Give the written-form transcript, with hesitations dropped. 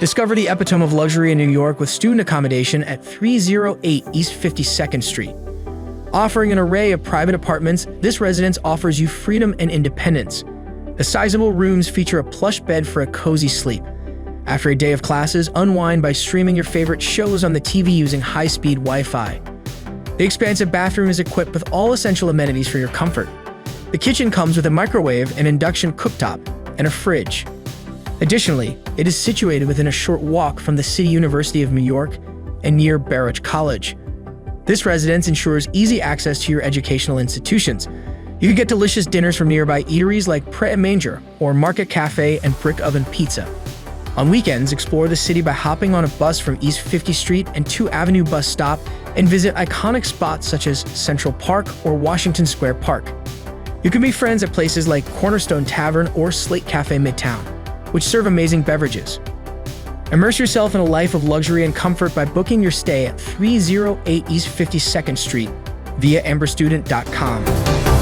Discover the epitome of luxury in New York with student accommodation at 308 East 52nd Street. Offering an array of private apartments, this residence offers you freedom and independence. The sizable rooms feature a plush bed for a cozy sleep. After a day of classes, unwind by streaming your favorite shows on the TV using high-speed Wi-Fi. The expansive bathroom is equipped with all essential amenities for your comfort. The kitchen comes with a microwave, an induction cooktop, and a fridge. Additionally, it is situated within a short walk from the City University of New York and near Baruch College. This residence ensures easy access to your educational institutions. You can get delicious dinners from nearby eateries like Pret a Manger or Market Cafe and Brick Oven Pizza. On weekends, explore the city by hopping on a bus from East 50th Street and 2 Avenue bus stop and visit iconic spots such as Central Park or Washington Square Park. You can meet friends at places like Cornerstone Tavern or Slate Cafe Midtown, which serve amazing beverages. Immerse yourself in a life of luxury and comfort by booking your stay at 308 East 52nd Street via amberstudent.com.